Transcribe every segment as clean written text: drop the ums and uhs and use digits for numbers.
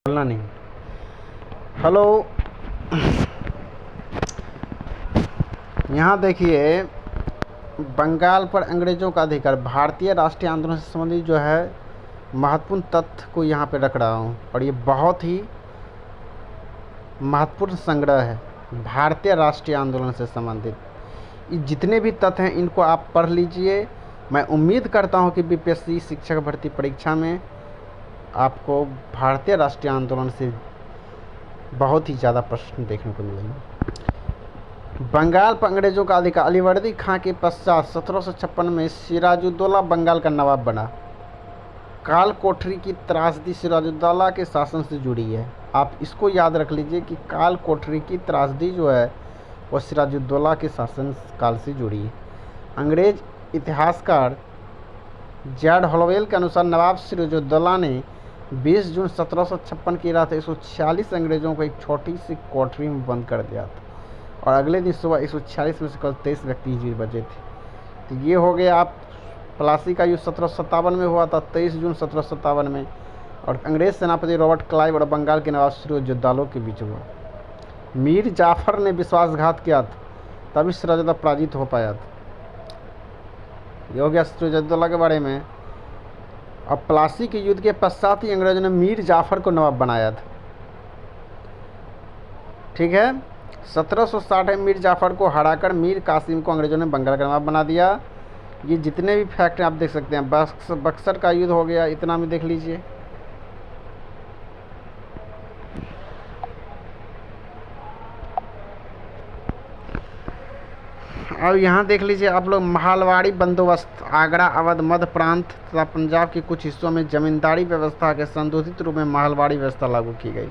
बोलना नहीं। हेलो, यहाँ देखिए, बंगाल पर अंग्रेज़ों का अधिकार, भारतीय राष्ट्रीय आंदोलन से संबंधित जो है महत्वपूर्ण तथ्य को यहाँ पे रख रहा हूँ और ये बहुत ही महत्वपूर्ण संग्रह है भारतीय राष्ट्रीय आंदोलन से संबंधित। ये जितने भी तथ्य हैं इनको आप पढ़ लीजिए। मैं उम्मीद करता हूँ कि बीपीएससी शिक्षक भर्ती परीक्षा में आपको भारतीय राष्ट्रीय आंदोलन से बहुत ही ज़्यादा प्रश्न देखने को मिलेंगे। बंगाल पर अंग्रेज़ों का अधिकार, अलीवर्दी खां के पश्चात 1756 में सिराजुद्दौला बंगाल का नवाब बना। काल कोठरी की त्रासदी सिराजुद्दौला के शासन से जुड़ी है। आप इसको याद रख लीजिए कि काल कोठरी की त्रासदी जो है वो सिराजुद्दौला के शासन काल से जुड़ी है। अंग्रेज इतिहासकार जैड हॉलोवेल के अनुसार नवाब सिराजुद्दौला ने 20 जून 1756 की रात 146 अंग्रेज़ों को एक छोटी सी कोठरी में बंद कर दिया था और अगले दिन सुबह 146 में से केवल 23 व्यक्ति जीवित बचे थे। तो ये हो गया। आप प्लासी का युद्ध 1757 में हुआ था, 23 जून 1757 में, और अंग्रेज सेनापति रॉबर्ट क्लाइव और बंगाल के नवाब सिराजुद्दौला के बीच हुआ। मीर जाफर ने विश्वासघात किया था, तभी सिराजुद्दौला पराजित हो पाया था। ये हो गया सिराजुद्दौला के बारे में। अब प्लासी के युद्ध के पश्चात ही अंग्रेजों ने मीर जाफर को नवाब बनाया था। ठीक है, 1760 में मीर जाफर को हराकर मीर कासिम को अंग्रेजों ने बंगाल का नवाब बना दिया। ये जितने भी फैक्ट हैं आप देख सकते हैं। बक्सर का युद्ध हो गया, इतना भी देख लीजिए। अब यहाँ देख लीजिए आप लोग, महलवाड़ी बंदोबस्त। आगरा, अवध, मध्य प्रांत तथा पंजाब के कुछ हिस्सों में जमींदारी व्यवस्था के संशोधित रूप में महलवाड़ी व्यवस्था लागू की गई।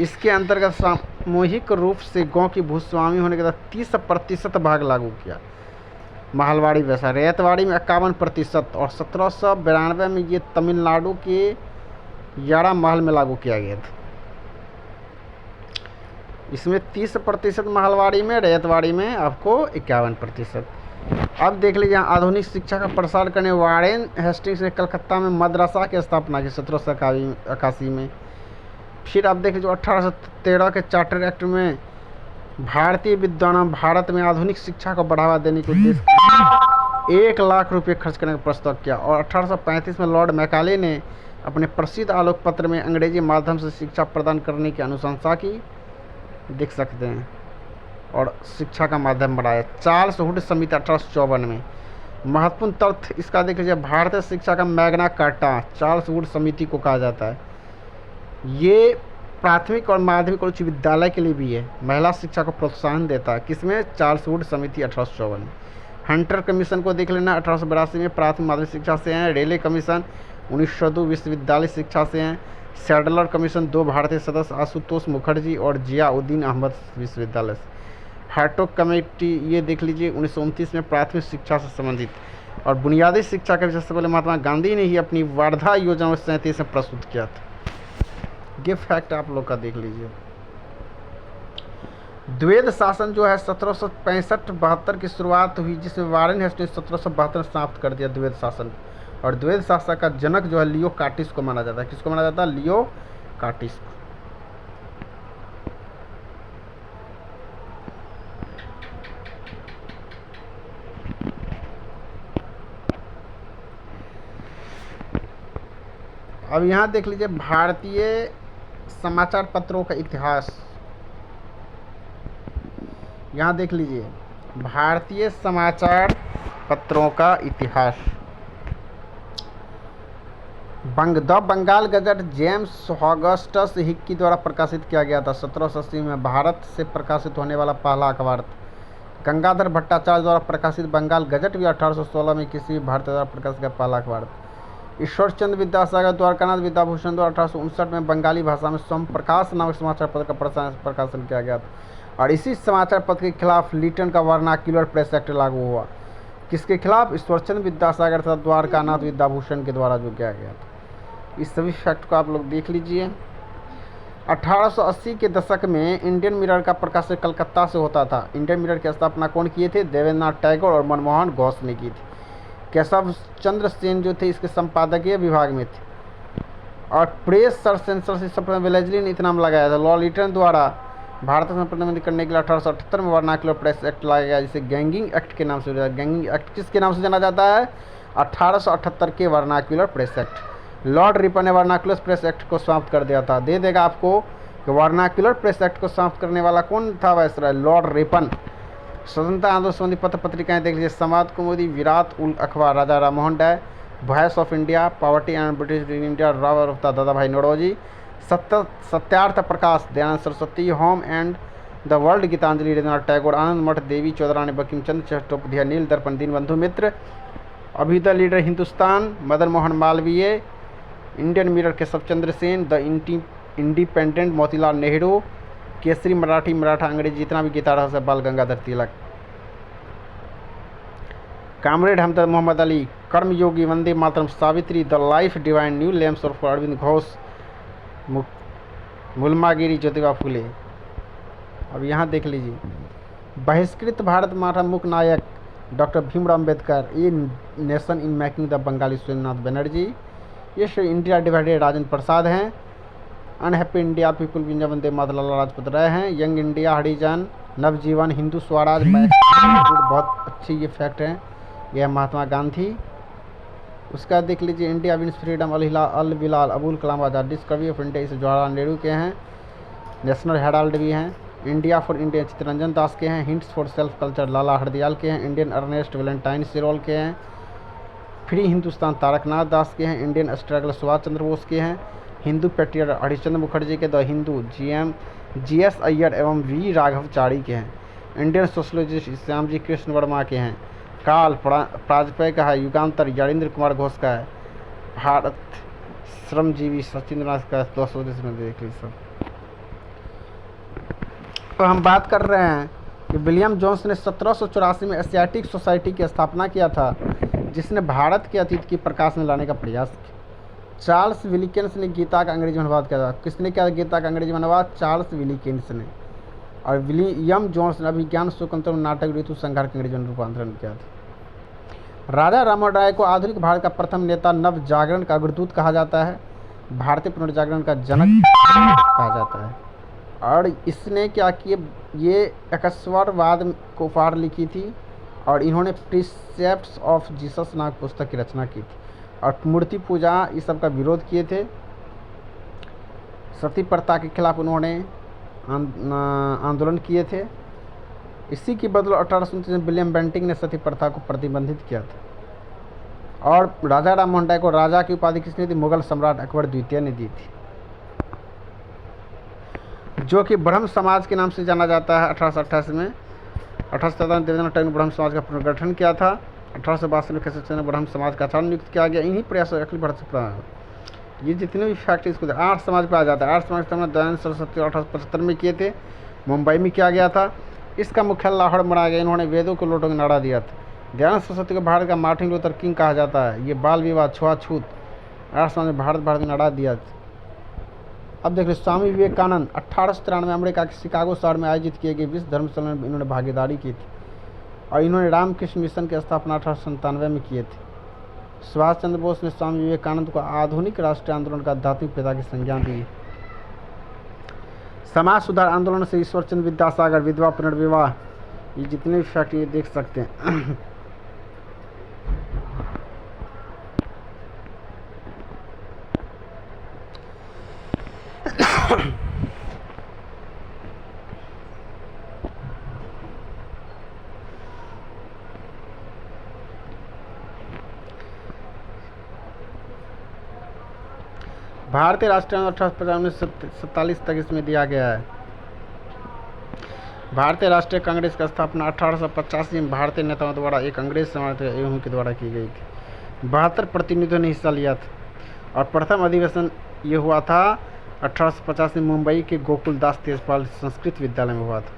इसके अंतर्गत सामूहिक रूप से गांव की भूस्वामी होने के बाद 30% भाग लागू किया महलवाड़ी व्यवस्था। रैयतवाड़ी में 51% और 1792 में ये तमिलनाडु के यारा महल में लागू किया गया था। इसमें 30% महलवाड़ी में, रैयतवाड़ी में आपको 51%। अब देख लीजिए, आधुनिक शिक्षा का प्रसार करने वारेन हेस्टिंग्स ने कलकत्ता में मदरसा की स्थापना की 1781 में। फिर आप देख लीजिए 1813 के चार्टर एक्ट में भारतीय विद्वानों भारत में आधुनिक शिक्षा को बढ़ावा देने के उद्देश्य 1 लाख रुपये खर्च करने का प्रस्ताव किया। और 1835 में लॉर्ड मैकाले ने अपने प्रसिद्ध आलोक पत्र में अंग्रेजी माध्यम से शिक्षा प्रदान करने की अनुशंसा की, देख सकते हैं, और शिक्षा का माध्यम बढ़ाया। चार्ल्स वुड समिति 1854 में। महत्वपूर्ण तथ्य इसका देख लीजिए, भारतीय शिक्षा का मैग्ना कार्टा चार्ल्स वुड समिति को कहा जाता है। ये प्राथमिक और माध्यमिक और उच्च विद्यालय के लिए भी है। महिला शिक्षा को प्रोत्साहन देता है। किसमें? चार्ल्स वुड समिति 1854 में। हंटर कमीशन को देख लेना, 1882 में प्राथमिक माध्यमिक शिक्षा से हैं। रेले कमीशन 1902 विश्वविद्यालय शिक्षा से हैं। सैडलर कमीशन 2 भारतीय सदस्य आशुतोष मुखर्जी और जियाउद्दीन अहमद विश्वविद्यालय से। हार्टोग कमेटी ये देख लीजिए 1929 में प्राथमिक शिक्षा से संबंधित। और बुनियादी शिक्षा के विषय से पहले महात्मा गांधी ने ही अपनी वर्धा योजना 1937 में प्रस्तुत किया था। ये फैक्ट आप लोग का देख लीजिए। द्वैध शासन जो है 1765-72 की शुरुआत हुई, जिसमें वारेन हेस्टिंग्स 1772 समाप्त कर दिया द्वैध शासन। और द्वैध शासन का जनक जो है लियो कार्टिस को माना जाता है। किसको माना जाता है? लियो कार्टिस को। अब यहाँ देख लीजिए भारतीय समाचार पत्रों का इतिहास। यहाँ देख लीजिए भारतीय समाचार पत्रों का इतिहास। The Bengal gazette James Augustus Hicky द्वारा प्रकाशित किया गया था। 1780 में भारत से प्रकाशित होने वाला पहला अखबार था। गंगाधर भट्टाचार्य द्वारा प्रकाशित बंगाल गजट भी 1816 में किसी भी भारतीय द्वारा प्रकाशित का पहला अखबार था। ईश्वरचंद्र विद्यासागर द्वारकानाथ विद्याभूषण द्वारा 1859 में बंगाली भाषा में सोम प्रकाश नामक समाचार पत्र का प्रकाशन किया गया था। और इसी समाचार पत्र के खिलाफ लिटन का वर्नाक्युलर प्रेस एक्ट लागू हुआ। किसके खिलाफ? ईश्वरचंद्र विद्यासागर तथा द्वारकानाथ विद्याभूषण के द्वारा जो किया गया था। इस सभी फैक्ट को आप लोग देख लीजिए। 1880 के दशक में इंडियन मिरर का प्रकाशन कलकत्ता से होता था। इंडियन मिरर की स्थापना कौन किए थे? देवेंद्रनाथ टैगोर और मनमोहन घोष ने की थी। केशव चंद्र सेन जो थे इसके संपादकीय विभाग में थे। और प्रेस सेंसरशिप विलेजली ने इतना नाम लगाया था। लॉर्ड लिटन द्वारा भारत में प्रतिबंधित करने के लिए 1878 में वर्नाक्युलर प्रेस एक्ट लाया गया, जिसे गैंगिंग एक्ट के नाम से जाना। गैंगिंग एक्ट किसके नाम से जाना जाता है? 1878 के vernacular press act. Lord Ripon ने वर्नाक्युलर प्रेस एक्ट को समाप्त कर दिया था। दे देगा आपको कि वर्नाक्युलर प्रेस एक्ट को समाप्त करने वाला कौन था? Viceroy Lord Ripon. स्वतंत्रता आंदोलन संबंधी पत्र पत्रिकाएं देख लीजिए। समाज कुमुदी, Mirat ul Akhbar, Raja Rammohan Roy, voice of India, poverty and British in India, रॉबर ऑफ Dadabhai Naoroji, Satyarth Prakash, Dayanand Saraswati, home and the world, Gitanjali, Rabindranath Tagore, Anand Math, Devi Chaudhurani, Bankim Chandra Chattopadhyay, नील दर्पण, दीनबंधु मित्र, अभी the leader Hindustan, Madan Mohan Malviya, Indian mirror, Keshav Chandra Sen, the independent, Motilal Nehru, Kesari, Marathi, Maratha, Angrezi, जितना भी गीता रहा Bal Gangadhar Tilak, comrade Hamdard Mohammad Ali, Karmayogi, Vande Mataram, Savitri, the life divine, new lamps of Aurobindo Ghosh, मुल्मागिरी, ज्योतिबा फुले। अब यहाँ देख लीजिए, बहिष्कृत भारत माता मुख्य नायक doctor Bhimrao Ambedkar, a nation in making the Bengali Surendranath Banerjee, ये श्री इंडिया डिवाइडेड राजेंद्र प्रसाद हैं, unhappy India people विंजा Vande Mataram Lala Lajpat Rai हैं, यंग इंडिया हरिजन, नवजीवन, हिंदू स्वराज, बहुत अच्छी ये फैक्ट हैं, यह महात्मा गांधी। उसका देख लीजिए, India Wins Freedom, Al Bilal, Abul Kalam Azad, Discovery of India, इसे जवाहरलाल नेहरू के हैं, नेशनल हेराल्ड भी हैं, India for India Chittaranjan Das के हैं, Hints for Self Culture Lala Hardayal के हैं, इंडियन अर्नेस्ट वैलेंटाइन सिरोल के हैं, फ्री हिंदुस्तान तारकनाथ दास के हैं, इंडियन स्ट्रगल सुभाष चंद्र बोस के हैं, हिंदू पेट्रियट हरिश्चंद्र मुखर्जी के, द हिंदू GS अय्यर एवं वी राघवचारी के हैं, इंडियन सोशलॉजिस्ट श्यामजी कृष्ण वर्मा के हैं, काल प्राजपेय का है, युगांतर यारेंद्र कुमार घोष का है, भारत श्रमजीवी सचिंद्रनाथ का 200 देश में देख लीजिए सब। तो हम बात कर रहे हैं कि विलियम जोन्स ने 1784 में एशियाटिक सोसाइटी की स्थापना किया था, जिसने भारत के अतीत की प्रकाश में लाने का प्रयास किया। चार्ल्स विलिकिंस ने गीता का अंग्रेजी में अनुवाद किया था। किसने किया गीता का अंग्रेजी में अनुवाद? चार्ल्स विलिकिंस ने। और विलियम जोन्स ने अभिज्ञान स्वतंत्र नाटक ऋतु संहार के अंग्रेजी में रूपांतरण किया था। राजा राममोहन राय को आधुनिक भारत का प्रथम नेता, नव जागरण का अग्रदूत कहा जाता है, भारतीय पुनर्जागरण का जनक कहा जाता है। और इसने क्या किया, ये एकस्वरवाद को उपहार लिखी थी और इन्होंने प्रिसेप्ट्स ऑफ जीसस नामक पुस्तक की रचना की थी और मूर्ति पूजा इस सब का विरोध किए थे। सती प्रथा के खिलाफ उन्होंने आंदोलन किए थे। इसी के बदले 1829 में विलियम बेंटिंग ने सती प्रथा को प्रतिबंधित किया था। और राजा राममोहन राय को राजा की उपाधि किसने दी? मुगल सम्राट अकबर द्वितीय ने दी थी, जो कि ब्रह्म समाज के नाम से जाना जाता है। 1888 में 1857 देवेंद्र टैगोर ने ब्रह्म समाज का पुनर्गठन किया था। 1862 में केशव चंद्र ब्रह्म समाज का आचार्य नियुक्त किया गया। इन्हीं प्रयासों अखिल भारत ये जितने भी फैक्ट इसको 8 समाज पे आ जाता है। 8 समाज का दयानंद सरस्वती 1875 में किए थे, मुंबई में किया गया था। इसका मुख्यालय लाहौर में बनाया गया। इन्होंने वेदों को लोटों का नारा दिया था। दयानंद सरस्वती को भारत का मार्टिन लूथर किंग कहा जाता है। ये बाल विवाह, छुआछूत, 8 समाज में भारत का नारा दिया था। अब देख लीजिए, स्वामी विवेकानंद 1893 में अमेरिका के शिकागो शहर में आयोजित किए गए विश्व धर्म सम्मेलन में इन्होंने भागीदारी की थी और इन्होंने रामकृष्ण मिशन की स्थापना 1897 में किए थे। सुभाष चंद्र बोस ने स्वामी विवेकानंद को आधुनिक राष्ट्रीय आंदोलन का आध्यात्मिक पिता की संज्ञा दी। समाज सुधार आंदोलन से ईश्वर चंद्र विद्यासागर, विधवा पुनर्विवाह, ये जितने भी फैक्ट ये देख सकते हैं। भारतीय राष्ट्रीय आंदोलन 1847 तक इसमें दिया गया है। भारतीय राष्ट्रीय कांग्रेस की स्थापना 1885 में भारतीय नेताओं द्वारा एक अंग्रेज समाज एवं के द्वारा की गई थी। 72 प्रतिनिधियों ने हिस्सा लिया था और प्रथम अधिवेशन ये हुआ था 1850 में मुंबई के गोकुलदास तेजपाल संस्कृत विद्यालय में हुआ था।